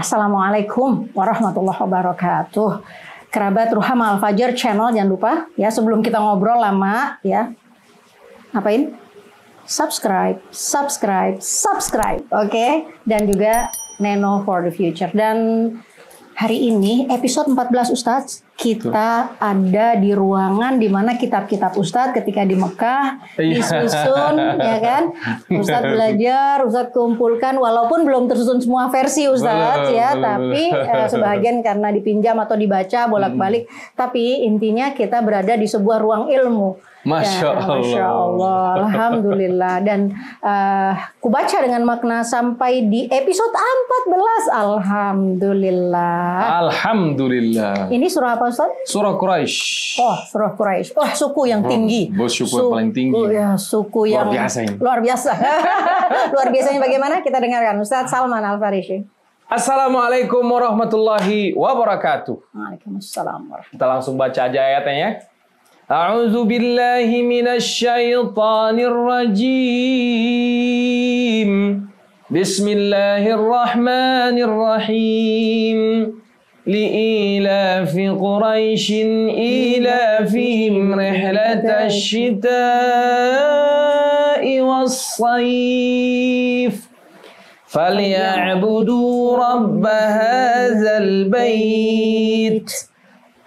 Assalamualaikum warahmatullahi wabarakatuh. Kerabat Ruhama Al-Fajr channel, jangan lupa ya, sebelum kita ngobrol lama ya, ngapain? Subscribe, oke? Dan juga Neno for the Future. Dan hari ini episode 14 Ustadz, kita ada di ruangan di mana kitab-kitab Ustadz ketika di Mekah disusun, ya kan? Ustadz belajar, Ustadz kumpulkan, walaupun belum tersusun semua versi Ustadz ya, tapi sebagian karena dipinjam atau dibaca bolak-balik. Tapi intinya kita berada di sebuah ruang ilmu. Masya Allah. Masya Allah, Alhamdulillah. Dan kubaca dengan makna sampai di episode 14. Alhamdulillah. Alhamdulillah. Ini surah apa Ustaz? Surah Quraisy. Oh, surah Quraisy. Oh, suku yang tinggi. Bos suku yang paling tinggi. Ya, suku yang luar biasa ini. Luar biasa. Luar biasanya bagaimana? Kita dengarkan Ustaz Salman Al-Farisi. Assalamualaikum warahmatullahi wabarakatuh. Waalaikumsalam warahmatullahi. Kita langsung baca aja ayatnya ya. A'udzu billahi minasy syaithanir rajim. Bismillahirrahmanirrahim. Li'ilafi Quraisyin ilafihim rihlatash shita'i was-sayf. Falya'budu rabb hadzal bait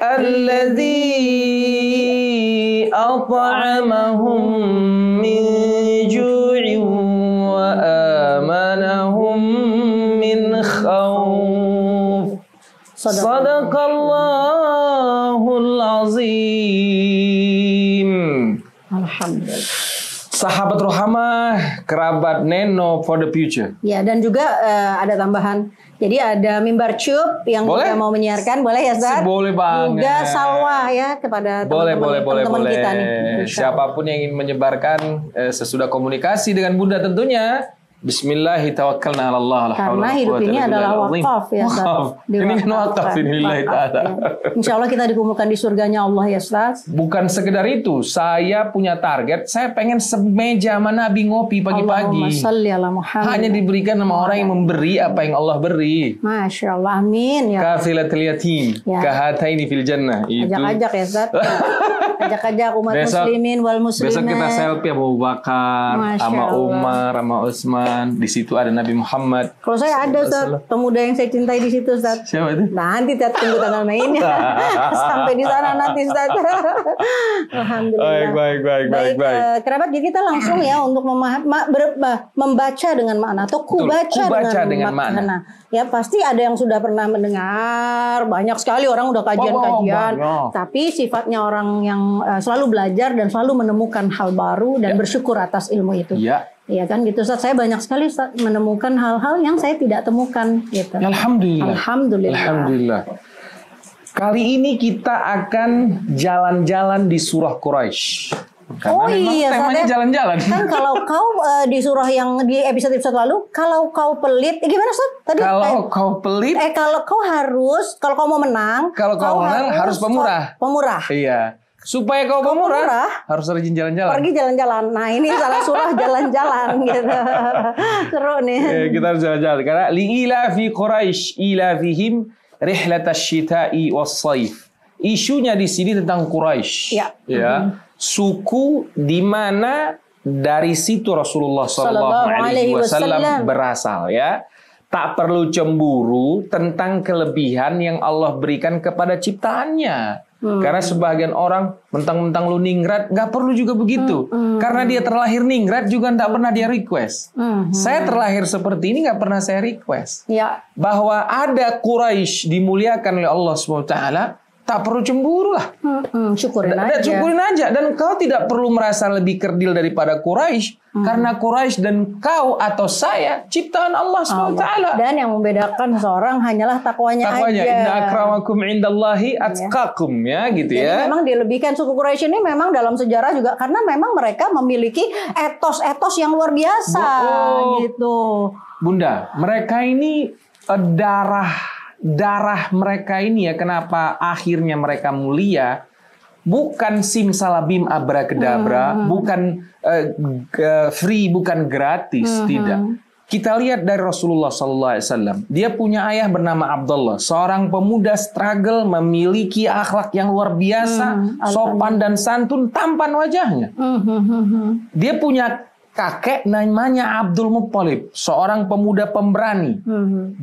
alladzi at'amahum min ju'in wa amanahum min khawf. Sadaqallahul azim. Alhamdulillah. Sahabat Ruhama, kerabat Neno for the Future. Ya, dan juga ada tambahan. Jadi ada mimbar Cube yang juga mau menyiarkan, boleh ya Ustaz? Boleh banget. Juga salwa ya kepada teman-teman kita nih. Siapapun yang ingin menyebarkan sesudah komunikasi dengan Bunda tentunya. Bismillahirrahmanirrahim. Karena hidup ini adalah wakaf ya Ustaz. Ini kan wakaf inillahi ta'ala. Insya Allah kita dikumpulkan di surganya Allah ya Ustaz. Bukan sekedar itu, saya punya target, saya pengen semeja sama Nabi ngopi pagi-pagi. Allahumma shalli ala Muhammad. Hanya diberikan sama orang yang memberi apa yang Allah beri. Masya Allah, amin ya. Kafilatul yatim, kahataini fil jannah. Ajak-ajak ya Ustaz. Ajak-ajak umat muslimin wal muslimat. Besok kita selfie sama Abu Bakar, sama Umar, sama Utsman. Di situ ada Nabi Muhammad. Kalau saya ada Ustaz, pemuda yang saya cintai di situ Ustaz. Siapa itu? Nanti kita tunggu tanggal mainnya. Sampai di sana nanti Ustaz. Alhamdulillah. Baik. Kerabat, jadi kita langsung ya untuk membaca dengan makna atau kubaca dengan makna. Ya pasti ada yang sudah pernah mendengar, banyak sekali orang udah kajian-kajian. Tapi sifatnya orang yang selalu belajar dan selalu menemukan hal baru dan bersyukur atas ilmu itu. Iya kan gitu Ustaz, saya banyak sekali Ustaz, menemukan hal-hal yang saya tidak temukan gitu. Alhamdulillah. Kali ini kita akan jalan-jalan di surah Quraisy. Karena memang temanya jalan-jalan. Kan kalau kau di surah yang di episode lalu, kalau kau pelit, gimana Ustaz? Tadi kau pelit, kalau kau mau menang, harus pemurah. Iya. Supaya kau pemurah, harus rajin jalan-jalan. Pergi jalan-jalan. Nah, ini salah surah jalan-jalan gitu. Seru nih. Kita harus jalan-jalan. Karena li'ilafi Quraisy ilafihim rihlatash shita'i was-sayf. Isunya di sini tentang Quraisy. Ya. Suku di mana dari situ Rasulullah SAW berasal ya. Tak perlu cemburu tentang kelebihan yang Allah berikan kepada ciptaannya. Karena sebagian orang mentang-mentang lu ningrat, nggak perlu juga begitu. Karena dia terlahir ningrat juga nggak pernah dia request. Saya terlahir seperti ini nggak pernah saya request. Bahwa ada Quraisy dimuliakan oleh Allah SWT, tak perlu cemburu lah. Syukurin aja. Dan kau tidak perlu merasa lebih kerdil daripada Quraisy. Karena Quraisy dan kau atau saya ciptaan Allah SWT. Dan yang membedakan seorang hanyalah takwanya aja. Inna akramakum indallahi atqakum ya gitu. Jadi ya. Memang dilebihkan suku Quraisy ini memang dalam sejarah juga karena memang mereka memiliki etos-etos yang luar biasa gitu. Bunda, mereka ini darah mereka ini ya, kenapa akhirnya mereka mulia, bukan simsalabim abrakadabra, bukan free, bukan gratis, tidak. Kita lihat dari Rasulullah SAW. Dia punya ayah bernama Abdullah. Seorang pemuda struggle, memiliki akhlak yang luar biasa. Sopan dan santun, tampan wajahnya. Dia punya kakek namanya Abdul Muttalib. Seorang pemuda pemberani.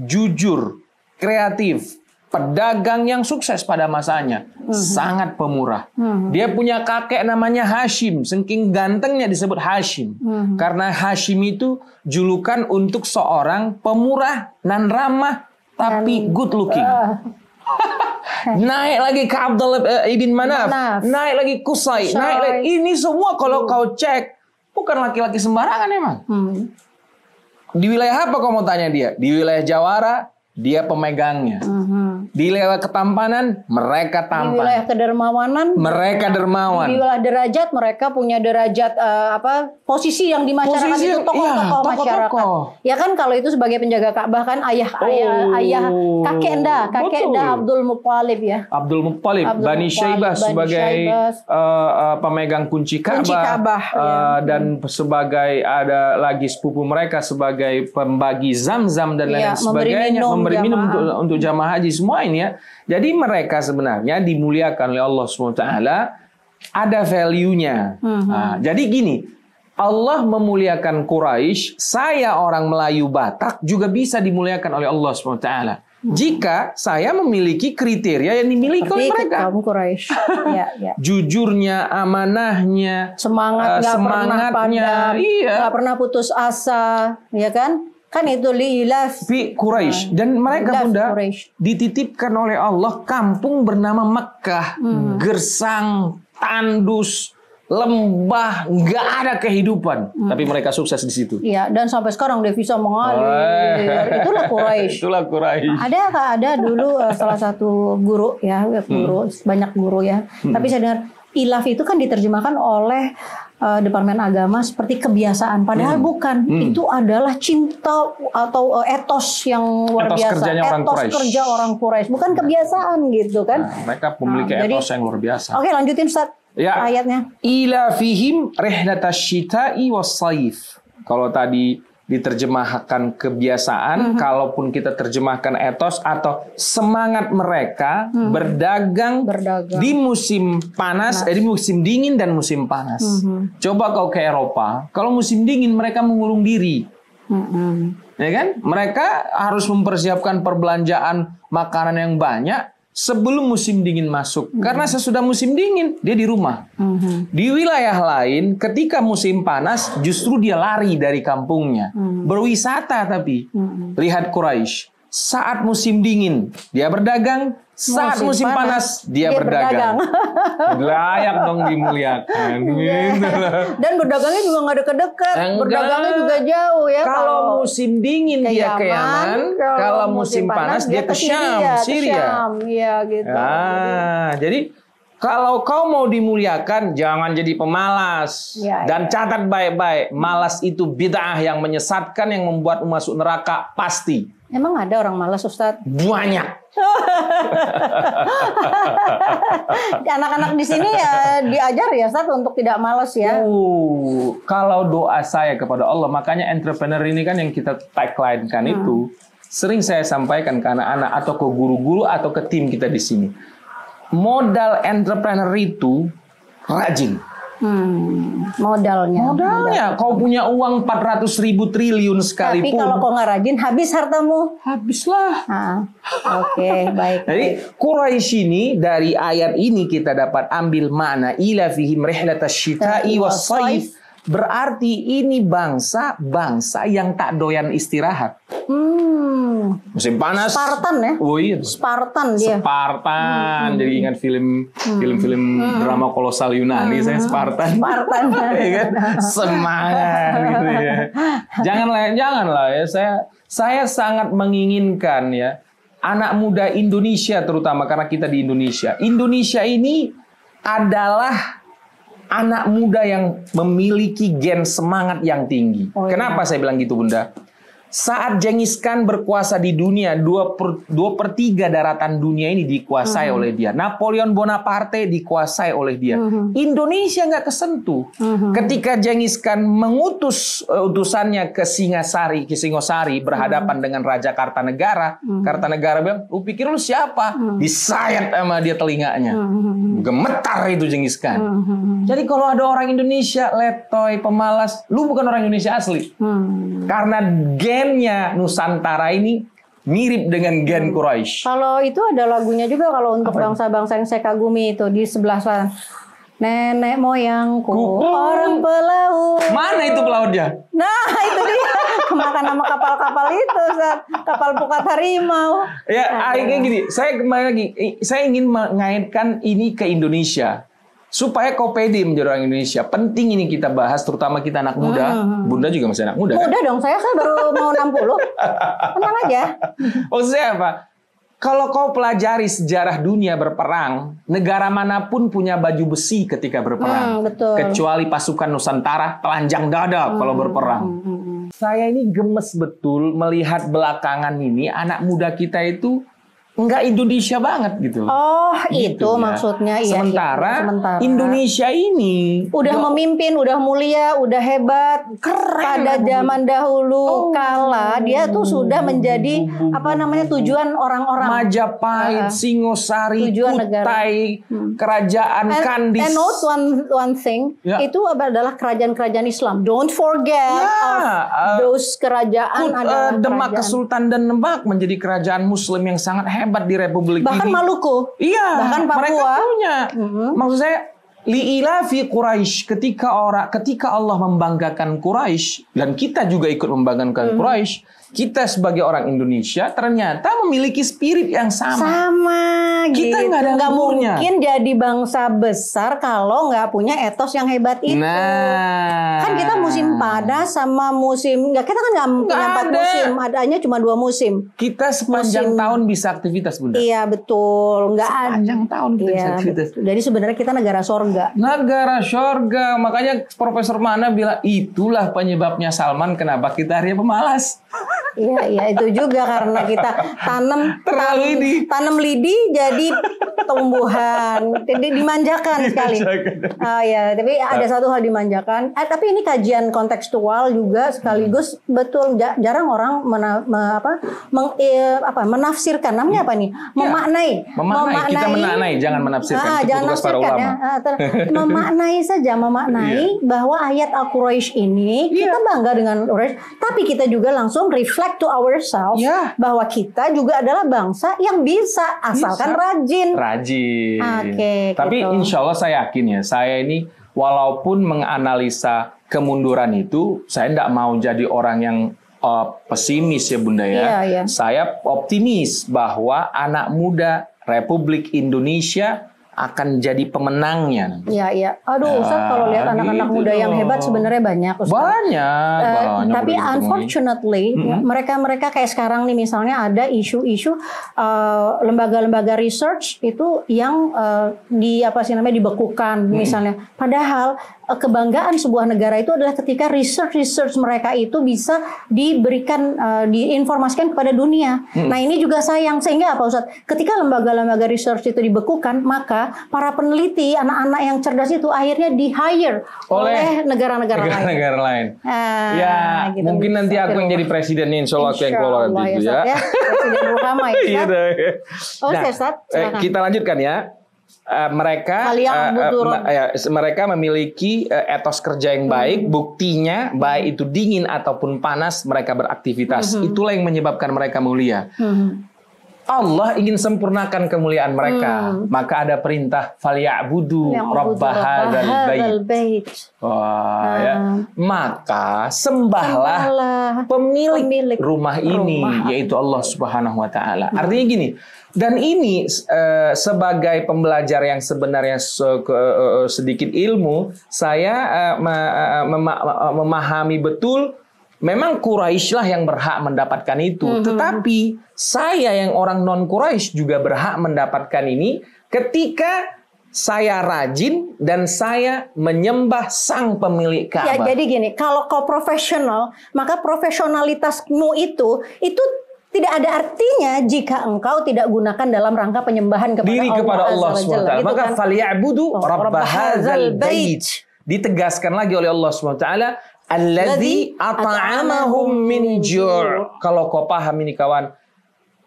Jujur, kreatif. Pedagang yang sukses pada masanya. Sangat pemurah. Dia punya kakek namanya Hashim. Saking gantengnya disebut Hashim. Karena Hashim itu julukan untuk seorang pemurah dan ramah tapi good looking. Naik lagi ke Abdullah ibn Manaf. Naik lagi Qusay. Naik lagi. Ini semua kalau kau cek bukan laki-laki sembarangan emang. Di wilayah apa kau mau tanya dia? Di wilayah Jawara dia pemegangnya. Di wilayah ketampanan, mereka tampan. Di wilayah kedermawanan, mereka dermawan. Di wilayah derajat, mereka punya derajat posisi yang di masyarakat itu tokoh-tokoh masyarakat. Ya kan kalau itu sebagai penjaga Ka'bah kan ayah kakek Enda Abdul Muttalib ya. Abdul Muttalib, Bani Syaibah sebagai pemegang kunci Ka'bah, dan sebagai ada lagi sepupu mereka sebagai pembagi Zam-Zam dan lain sebagainya. Memberi minum untuk jamaah haji semua ini ya. Jadi mereka sebenarnya dimuliakan oleh Allah SWT. Ada value-nya. Jadi gini, Allah memuliakan Quraisy, saya orang Melayu Batak juga bisa dimuliakan oleh Allah SWT. Jika saya memiliki kriteria yang dimiliki oleh mereka. Kaum Quraisy. Jujurnya, amanahnya, semangatnya, nggak pernah putus asa, ya kan? Kan itu liilaf fi Quraisy, dan mereka bunda dititipkan oleh Allah kampung bernama Mekkah, gersang, tandus, lembah, nggak ada kehidupan, tapi mereka sukses di situ. Iya, dan sampai sekarang devisa mengalir. Itulah Quraisy. Itulah Quraisy. Ada dulu salah satu guru ya, banyak guru ya. Tapi saya dengar ilaf itu kan diterjemahkan oleh Departemen Agama seperti kebiasaan, padahal bukan. Itu adalah cinta atau etos yang luar biasa. Etos kerja orang Quraisy, bukan kebiasaan gitu kan. Mereka memiliki etos yang luar biasa. Oke, lanjutin Ustaz ayatnya. Ila fihim rihlatash syita'i was-saif. Kalau tadi diterjemahkan kebiasaan, kalaupun kita terjemahkan etos atau semangat mereka berdagang di musim panas, di musim dingin dan musim panas. Coba kau ke Eropa, kalau musim dingin mereka mengurung diri. Ya kan? Mereka harus mempersiapkan perbelanjaan makanan yang banyak sebelum musim dingin masuk. Karena sesudah musim dingin, dia di rumah. Di wilayah lain, ketika musim panas, justru dia lari dari kampungnya. Berwisata tapi. Lihat Quraisy. Saat musim dingin, dia berdagang. Saat musim panas, dia berdagang. Layak dong dimuliakan. Dan berdagangnya juga nggak deket-deket. Berdagangnya juga jauh ya. Kalau musim dingin dia ke Yaman, kalau musim panas dia ke Syam, Syria. Iya gitu. Jadi kalau kau mau dimuliakan, jangan jadi pemalas. Dan catat baik-baik, malas itu bid'ah yang menyesatkan, yang membuat masuk neraka pasti. Emang ada orang malas, Ustadz? Banyak. Anak-anak di sini ya diajar ya, Ustadz, untuk tidak malas ya. Kalau doa saya kepada Allah, makanya entrepreneur ini kan yang kita tagline kan itu, sering saya sampaikan ke anak-anak atau ke guru-guru atau ke tim kita di sini. Modal entrepreneur itu rajin. Modalnya. Kau punya uang 400.000 triliun sekalipun. Tapi kalau kau nggak rajin, habis hartamu. Habislah. Oke, baik. Jadi Quraisy ini dari ayat ini kita dapat ambil makna ila fihim rihlatash syita'i was-saif. Berarti ini bangsa yang tak doyan istirahat. Musim panas. Spartan ya? Oh iya. Spartan dia. Spartan. Jadi ingat film drama kolosal Yunani, saya Spartan. Ya kan? Semangat gitu ya. Janganlah ya. Saya sangat menginginkan ya anak muda Indonesia, terutama karena kita di Indonesia. Indonesia ini adalah anak muda yang memiliki gen semangat yang tinggi. Kenapa saya bilang gitu, Bunda? saat Genghis Khan berkuasa di dunia, 2/3 daratan dunia ini dikuasai oleh dia. Napoleon Bonaparte dikuasai oleh dia. Indonesia nggak kesentuh. Ketika Genghis Khan mengutus utusannya ke Singosari berhadapan dengan Raja Kartanegara. Kartanegara bilang, lu pikir lu siapa? Disayat sama dia telinganya. Gemetar itu Genghis Khan. Jadi kalau ada orang Indonesia letoy, pemalas, lu bukan orang Indonesia asli. Karena gennya Nusantara ini mirip dengan gen Quraisy. Kalau itu ada lagunya juga kalau untuk bangsa-bangsa yang saya kagumi itu di sebelah sana. Nenek moyangku orang pelaut. Mana itu pelautnya? Nah itu dia kemakan sama kapal-kapal itu, kapal pukat harimau. Ya, kayak gini. Saya kembali lagi. Saya ingin mengaitkan ini ke Indonesia. Supaya kau pede menjadi orang Indonesia. Penting ini kita bahas, terutama kita anak muda. Bunda juga masih anak muda. Muda dong, saya baru mau 60. Tenang aja. Maksud saya apa? Kalau kau pelajari sejarah dunia berperang, negara manapun punya baju besi ketika berperang. Betul. Kecuali pasukan Nusantara telanjang dada kalau berperang. Saya ini gemes betul melihat belakangan ini anak muda kita itu nggak Indonesia banget gitu. Oh, gitu, itu ya. maksudnya. Iya, Sementara sementara Indonesia ini udah memimpin, udah mulia, udah hebat. Keren. Pada zaman dahulu kala dia tuh sudah menjadi tujuan orang-orang. Majapahit, Singosari, tujuan negara. Kutai, kerajaan Kandis. And note one thing, itu adalah kerajaan-kerajaan Islam. Don't forget those kerajaan adalah Demak, kerajaan. Kesultanan Demak menjadi kerajaan Muslim yang sangat hebat di Republik Bahkan ini. Maluku. Iya, bahkan Papua. mereka punya. Maksud saya, li'ilafi Quraisy, ketika Allah membanggakan Quraisy dan kita juga ikut membanggakan Quraisy, kita sebagai orang Indonesia ternyata memiliki spirit yang sama. Kita gitu. nggak ada Nggak umurnya. mungkin jadi bangsa besar kalau nggak punya etos yang hebat itu. Nah, Kan kita musim panas sama musim kita kan nggak punya 4 ada. musim, adanya cuma 2 musim. Kita sepanjang tahun bisa aktivitas, Bunda. Iya betul, nggak ada. Sepanjang tahun kita bisa aktivitas. Betul. Jadi sebenarnya kita negara sorga. Negara sorga. Makanya Profesor Mana bilang itulah penyebabnya Salman kenapa kita harinya pemalas. Iya itu juga karena kita tanam lidi jadi tumbuhan, jadi dimanjakan sekali. Oh ya, tapi ada satu hal dimanjakan. Tapi ini kajian kontekstual juga sekaligus betul jarang orang menafsirkan. Namanya apa nih? Memaknai. Kita memaknai, jangan menafsirkan. Itu tugas para ulama. Memaknai saja, bahwa ayat Al-Quraisy ini kita bangga dengan Quraisy, tapi kita juga langsung reflect to ourselves bahwa kita juga adalah bangsa yang bisa asalkan rajin. Oke, tapi gitu. insya Allah saya yakin ya, saya ini walaupun menganalisa kemunduran itu, saya tidak mau jadi orang yang pesimis ya Bunda ya. Iya. Saya optimis bahwa anak muda Republik Indonesia akan jadi pemenangnya. Iya. Aduh, Ustaz kalau lihat anak-anak muda yang hebat sebenarnya banyak, Ustaz. Banyak. Tapi unfortunately, mereka kayak sekarang nih misalnya ada isu-isu lembaga-lembaga research itu yang dibekukan misalnya. Padahal kebanggaan sebuah negara itu adalah ketika research mereka itu bisa diberikan, diinformasikan kepada dunia. Nah ini juga sayang, sehingga apa Ustaz? Ketika lembaga-lembaga research itu dibekukan, maka para peneliti, anak-anak yang cerdas itu akhirnya di-hire oleh negara-negara lain. Gitu, mungkin nanti aku yang jadi presidennya, insya Allah aku yang kelola nanti itu ya. Presiden Ruhama ya Ustaz. Kita lanjutkan ya. Mereka memiliki etos kerja yang baik. Buktinya baik itu dingin ataupun panas mereka beraktivitas. Itulah yang menyebabkan mereka mulia. Allah ingin sempurnakan kemuliaan mereka, maka ada perintah falyabudu rabb hadzal bait. Maka sembahlah pemilik rumah ini, yaitu Allah Subhanahu wa taala. Artinya gini, dan ini sebagai pembelajar yang sebenarnya sedikit ilmu, saya memahami betul. Memang Quraisy lah yang berhak mendapatkan itu. Tetapi saya yang orang non-Quraisy juga berhak mendapatkan ini ketika saya rajin dan saya menyembah sang pemilik Ya, Ka'bah. jadi gini, kalau kau profesional, maka profesionalitasmu itu tidak ada artinya jika engkau tidak gunakan dalam rangka penyembahan kepada Diri Allah kepada Allah Azza wa Jalla. SWT. Gitu Maka kan? falyabudu rabb hadzal bait. bait. Ditegaskan lagi oleh Allah SWT, alladzi at'amahum min ju'. Kalau kau paham ini kawan,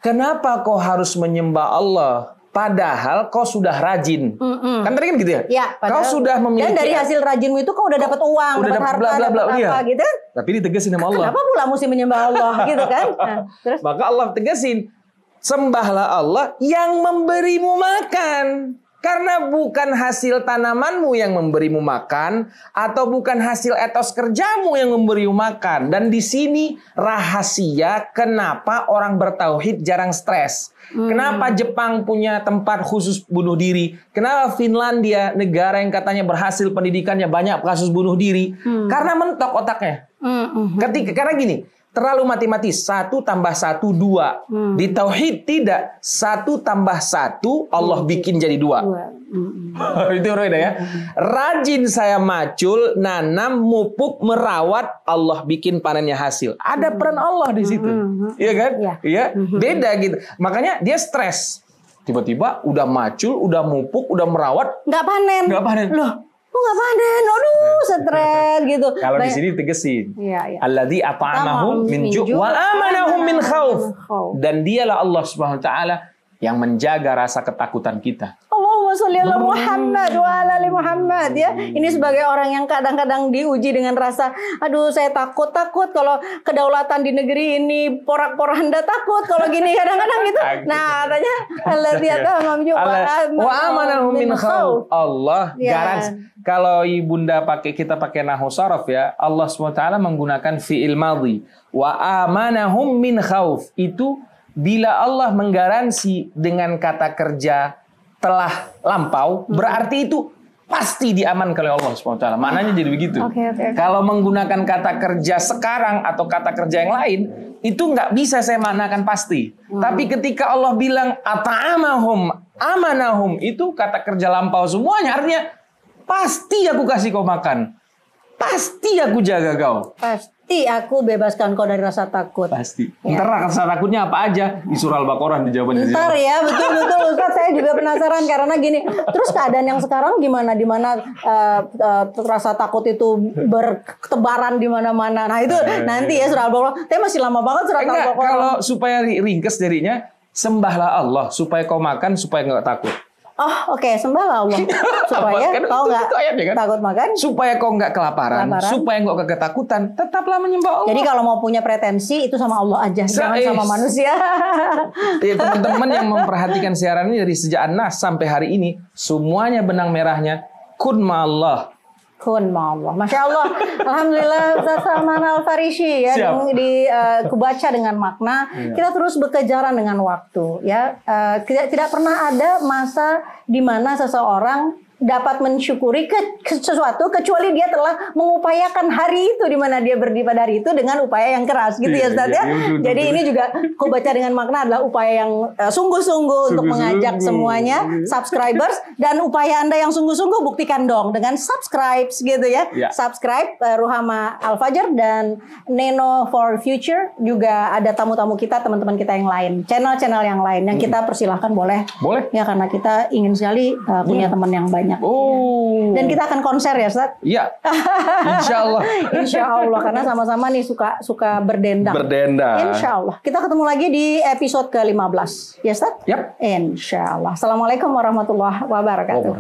kenapa kau harus menyembah Allah padahal kau sudah rajin? Kan tadi kan gitu ya? Ya, Kau sudah memiliki, dan dari hasil rajinmu itu kau udah dapat uang, udah dapat dapat harta, bla, bla, bla, dapat iya. apa gitu kan? Tapi ditegasin sama Allah. Kenapa pula mesti menyembah Allah gitu kan? Nah, terus Maka Allah tegasin, sembahlah Allah yang memberimu makan. Karena bukan hasil tanamanmu yang memberimu makan, atau bukan hasil etos kerjamu yang memberimu makan. Dan di sini rahasia kenapa orang bertauhid jarang stres. Kenapa Jepang punya tempat khusus bunuh diri? Kenapa Finlandia, negara yang katanya berhasil pendidikannya banyak kasus bunuh diri? Karena mentok otaknya. Karena gini, terlalu matematis, 1 tambah 1 2. Di tauhid tidak, 1 tambah 1 Allah bikin jadi 2. Itu beda ya. Rajin saya macul, nanam, mupuk, merawat, Allah bikin panennya hasil. Ada peran Allah di situ. Iya kan? Iya. Beda gitu. Makanya dia stres. Tiba-tiba udah macul, udah mupuk, udah merawat, nggak panen. Loh, kok nggak panen? Aduh, stres gitu. Kalau di sini tegesin. Iya. Alladzi at'amahum min ju' wa amanahum min khauf. Dan dialah Allah Subhanahu wa taala yang menjaga rasa ketakutan kita. Allahumma sholli ala Muhammad wa ala ali Muhammad ya. Ini sebagai orang yang kadang-kadang diuji dengan rasa, aduh saya takut kalau kedaulatan di negeri ini porak-poranda, takut kalau gini kadang-kadang gitu. Nah, katanya alladzi at'amahum min ju' wa amanahum min khauf. Allah garansi. Kalau ibunda kita pakai nahwu sharaf ya, Allah SWT menggunakan fi'il madhi. Wa amanahum min khauf. Itu bila Allah menggaransi dengan kata kerja telah lampau, berarti itu pasti diamankan oleh Allah SWT. Maknanya jadi begitu. Kalau menggunakan kata kerja sekarang atau kata kerja yang lain, itu nggak bisa saya maknakan pasti. Tapi ketika Allah bilang at'amahum, amanahum, itu kata kerja lampau semuanya. Artinya pasti aku kasih kau makan. Pasti aku jaga kau. Pasti aku bebaskan kau dari rasa takut. Pasti. Ntar rasa takutnya apa aja? Di surah Al-Baqarah dijawabnya. Ntar ya, betul Ustaz. Saya juga penasaran karena gini. Terus keadaan yang sekarang gimana? Di mana rasa takut itu bertebaran di mana-mana. Nah itu nanti ya surah Al-Baqarah. Tapi masih lama banget surah Al-Baqarah. Kalau supaya ringkes jadinya, sembahlah Allah supaya kau makan supaya nggak takut. Oh oke, sembahlah Allah supaya kau nggak takut makan, supaya kau nggak kelaparan, supaya nggak ketakutan, tetaplah menyembah Allah. Jadi kalau mau punya pretensi itu sama Allah aja, jangan sama manusia. Ya, teman-teman yang memperhatikan siaran ini dari sejak An-Nas sampai hari ini, semuanya benang merahnya kun ma'allah. Kun ma'allah. Masya Allah. Alhamdulillah Ustaz Salman Al-Farisi ya kubaca dengan makna. Kita terus berkejaran dengan waktu ya. Tidak pernah ada masa di mana seseorang dapat mensyukuri sesuatu kecuali dia telah mengupayakan hari itu, di mana dia beribadah hari itu dengan upaya yang keras gitu ya Ustaz ya. Jadi ini juga aku baca dengan makna adalah upaya yang sungguh-sungguh untuk mengajak semuanya subscribers, dan upaya Anda yang sungguh-sungguh buktikan dong dengan subscribe gitu ya. Subscribe Ruhama Al-Fajr dan Neno for Future, juga ada tamu-tamu kita, teman-teman kita yang lain, channel-channel yang lain yang kita persilahkan boleh ya, karena kita ingin sekali punya teman yang banyak. Dan kita akan konser ya Ustaz? Iya. Insya Allah. Insya Allah, karena sama-sama nih suka berdendang. Insya Allah. Kita ketemu lagi di episode ke-15 ya Ustaz? Yap. Insya Allah. Assalamualaikum warahmatullahi wabarakatuh.